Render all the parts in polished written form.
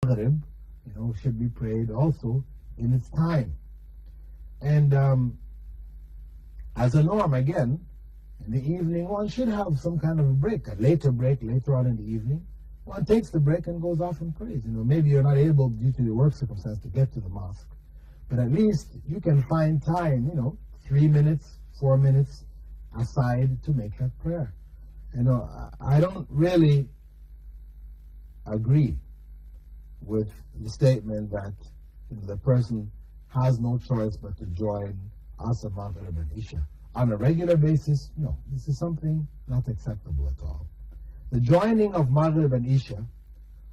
Maghrib, should be prayed also in its time. And as a norm, again, in the evening, one should have some kind of a break, a later break, later on in the evening. One takes the break and goes off and prays. Maybe you're not able, due to your work circumstance, to get to the mosque. But at least you can find time, 3 minutes, 4 minutes aside to make that prayer. I don't really agree with the statement that the person has no choice but to join Asr, Maghrib, and Isha. On a regular basis, no. This is something not acceptable at all. The joining of Maghrib and Isha,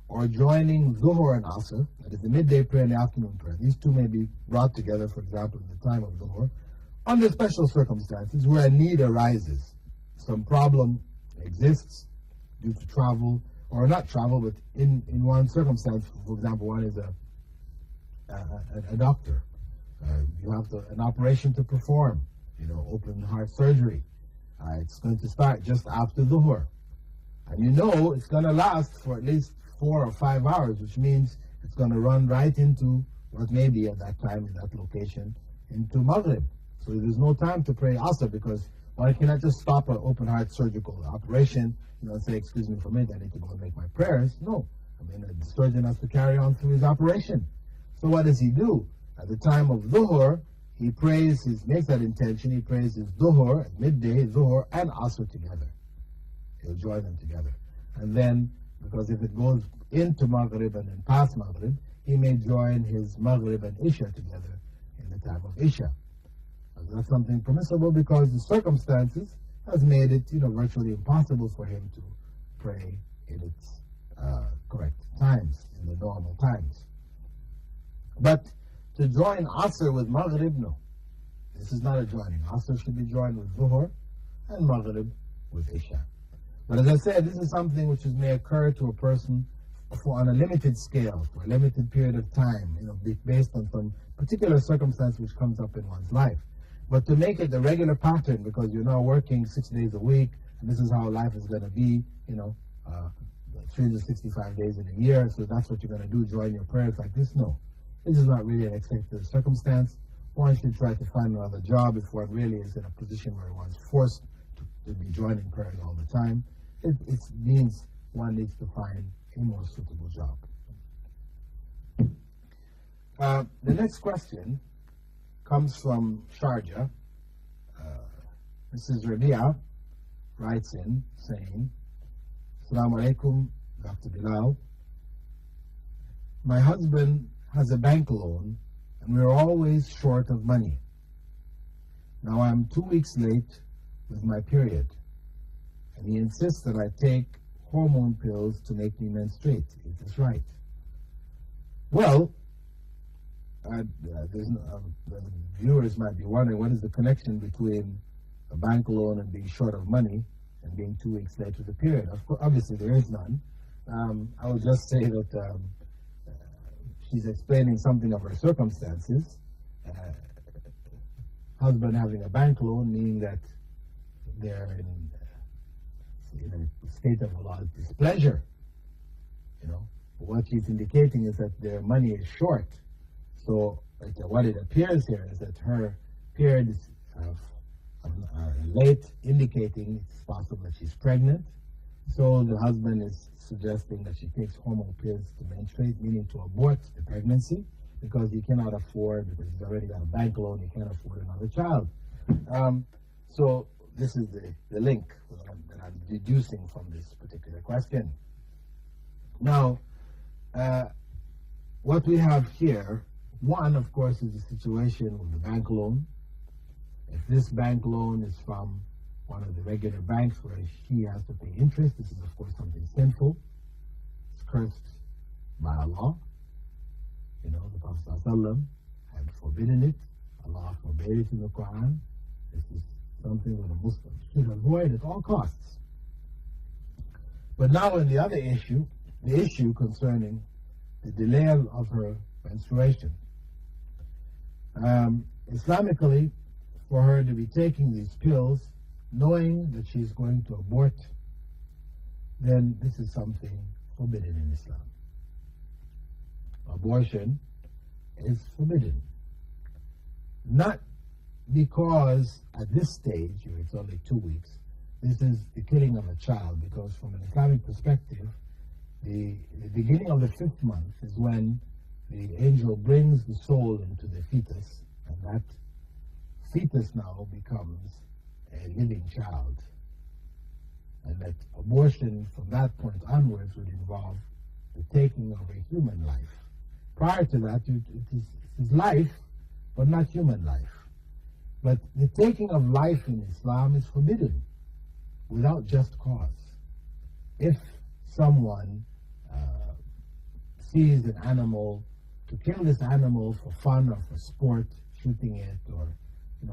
or joining Zuhur and Asr, that is the midday prayer and the afternoon prayer, these two may be brought together, for example, in the time of Zuhur, under special circumstances where a need arises. Some problem exists due to travel, or not travel, but in one circumstance. For example, one is a doctor. You have an operation to perform, open heart surgery. It's going to start just after Dhuhr. And it's going to last for at least 4 or 5 hours, which means it's going to run right into what may be at that time in that location, into Maghrib. So there's no time to pray Asr, because one cannot just stop an open heart surgical operation, and say, excuse me for a minute, I need to go and make my prayers. No. The surgeon has to carry on through his operation. So what does he do? At the time of Dhuhr, he makes that intention, he prays his Dhuhr, at midday, Dhuhr, and Asr together. He'll join them together. And then, because if it goes into Maghrib and then past Maghrib, he may join his Maghrib and Isha together in the time of Isha. That's something permissible because the circumstances has made it, virtually impossible for him to pray in its correct times, in the normal times. But to join Asr with Maghrib, no. This is not a joining. Asr should be joined with Dhuhr and Maghrib with Isha. But as I said, this is something which may occur to a person on a limited scale, for a limited period of time, based on some particular circumstance which comes up in one's life. But to make it the regular pattern, because you're now working 6 days a week, and this is how life is going to be, 365 days in a year, so that's what you're going to do, join your prayers like this, no. This is not really an accepted circumstance. One should try to find another job if one really is in a position where one's forced to be joining prayers all the time. It means one needs to find a more suitable job. The next question comes from Sharjah. Mrs. Rabia writes in saying, Assalamu alaikum, Dr. Bilal. My husband has a bank loan and we're always short of money. Now I'm 2 weeks late with my period, and he insists that I take hormone pills to make me menstruate. Is this right? Well, the viewers might be wondering, what is the connection between a bank loan and being short of money and being 2 weeks late with the period? Of course, obviously there is none. I would just say that she's explaining something of her circumstances. Husband having a bank loan, meaning that they're in a state of a lot of displeasure. What she's indicating is that their money is short. So what it appears here is that her period is late, indicating it's possible that she's pregnant. So the husband is suggesting that she takes hormone pills to menstruate, meaning to abort the pregnancy, because he cannot afford, because he's already got a bank loan, he can't afford another child. So this is the link that I'm deducing from this particular question. Now, what we have here, one, of course, is the situation with the bank loan. If this bank loan is from one of the regular banks where she has to pay interest, this is, of course, something sinful. It's cursed by Allah. The Prophet ﷺ had forbidden it. Allah forbade it in the Quran. This is something that a Muslim should avoid at all costs. But now in the other issue, the issue concerning the delay of her menstruation. Islamically, for her to be taking these pills, knowing that she's going to abort, then this is something forbidden in Islam. abortion is forbidden. Not because at this stage, it's only 2 weeks, this is the killing of a child, because from an Islamic perspective, the beginning of the 5th month is when the angel brings the soul into the fetus, and that fetus now becomes a living child. And that abortion from that point onwards would involve the taking of a human life. Prior to that, it is life, but not human life. But the taking of life in Islam is forbidden without just cause. If someone sees an animal, to kill this animal for fun or for sport, shooting it or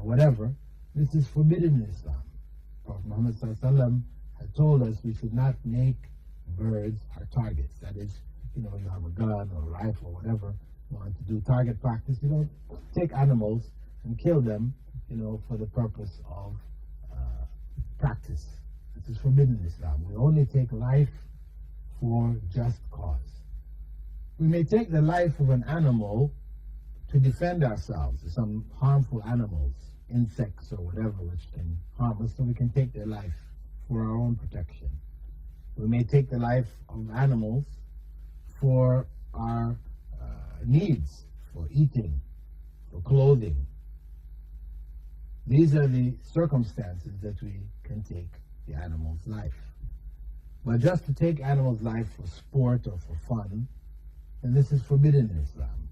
whatever, this is forbidden in Islam. Prophet Muhammad ﷺ had told us we should not make birds our targets. That is, you have a gun or a rifle or whatever, you want to do target practice, you don't take animals and kill them, for the purpose of practice. This is forbidden in Islam. We only take life for just cause. We may take the life of an animal to defend ourselves. Some harmful animals, insects or whatever, which can harm us, so we can take their life for our own protection. We may take the life of animals for our needs, for eating, for clothing. These are the circumstances that we can take the animal's life. But just to take animal's life for sport or for fun, then this is forbidden in Islam.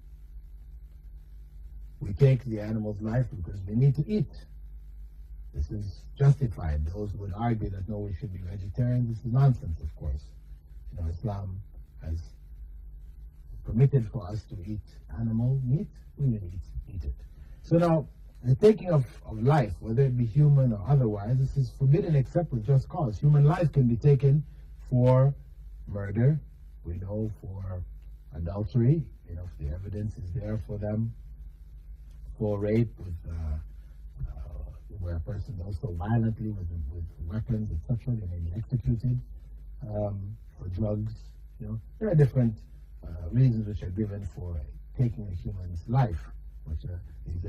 We take the animal's life because we need to eat. This is justified. Those would argue that no, we should be vegetarian. This is nonsense, of course. Islam has permitted for us to eat animal meat. We will eat it. So now, the taking of life, whether it be human or otherwise, this is forbidden except with just cause. Human life can be taken for murder, we know, for adultery, if the evidence is there for them, for rape, where a person does so violently with weapons, etc., they may be executed, for drugs. There are different reasons which are given for taking a human's life, which are these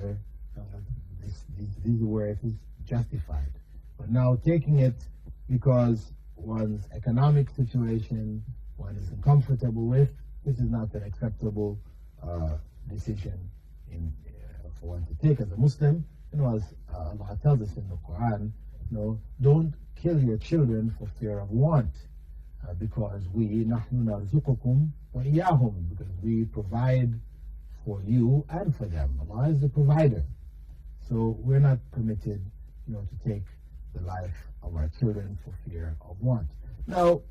are where it is justified. But now taking it because one's economic situation, one is uncomfortable with, this is not an acceptable decision for one to take as a Muslim. As Allah tells us in the Quran, don't kill your children for fear of want, because we نحن نرزقكم وإياهم, because we provide for you and for them. Allah is the provider. So we're not permitted, to take the life of our children for fear of want. Now,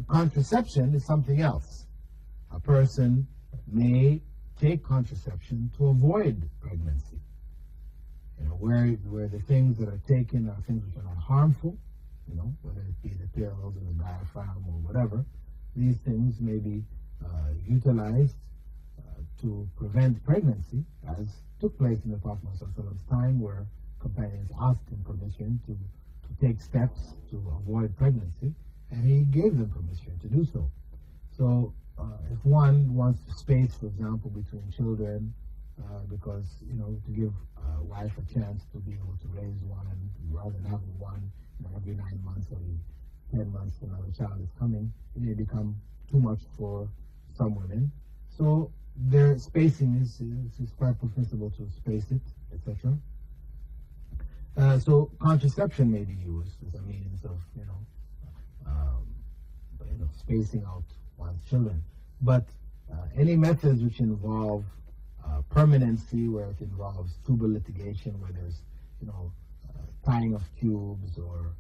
contraception is something else. A person may take contraception to avoid pregnancy. Where the things that are taken are things which are not harmful, whether it be the pills or the diaphragm or whatever. These things may be utilized to prevent pregnancy, as took place in the Prophet's time, where companions asked him permission to take steps to avoid pregnancy, and he gave them permission to do so. So if one wants to space, for example, between children, because, to give a wife a chance to be able to raise one, rather than having one every 9 months, every 10 months another child is coming, it may become too much for some women. So their spacing is quite permissible to space it, etc. So contraception may be used as a means of, spacing out one's children. But any methods which involve permanency, where it involves tubal litigation, where there's, tying of tubes or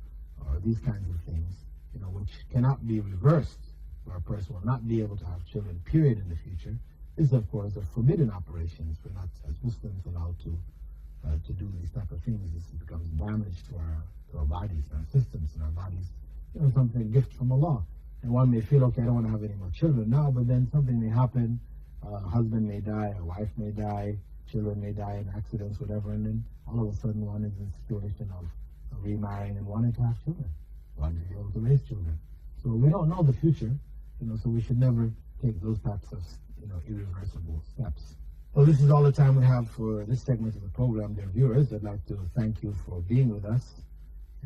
these kinds of things, which cannot be reversed, where a person will not be able to have children, period, in the future, is of course a forbidden operations. We're not, as Muslims, allowed to do these type of things. This becomes damage to our bodies, our systems, and our bodies. Something, a gift from Allah. And one may feel, okay, I don't want to have any more children now, but then something may happen. A husband may die, a wife may die, children may die in accidents, whatever, and then all of a sudden one is in a situation of remarrying and wanting to have children, wanting to be able to raise children. So we don't know the future, so we should never take those types of irreversible steps. Well, this is all the time we have for this segment of the program, dear viewers. I'd like to thank you for being with us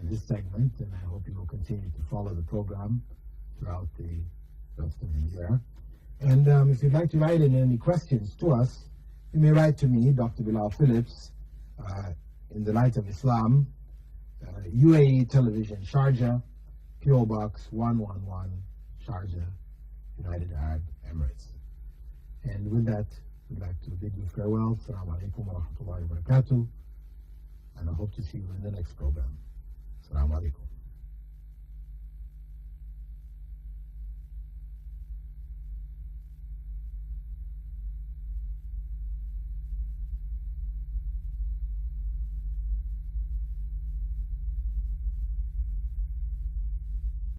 in this segment, and I hope you will continue to follow the program throughout the rest of the year. And if you'd like to write in any questions to us, you may write to me, Dr. Bilal Phillips, in the Light of Islam, UAE Television, Sharjah, PO Box 111, Sharjah, United Arab Emirates. And with that, we'd like to bid you farewell. Assalamu alaikum wa rahmatullahi wa barakatuh. And I hope to see you in the next program. Assalamu alaikum.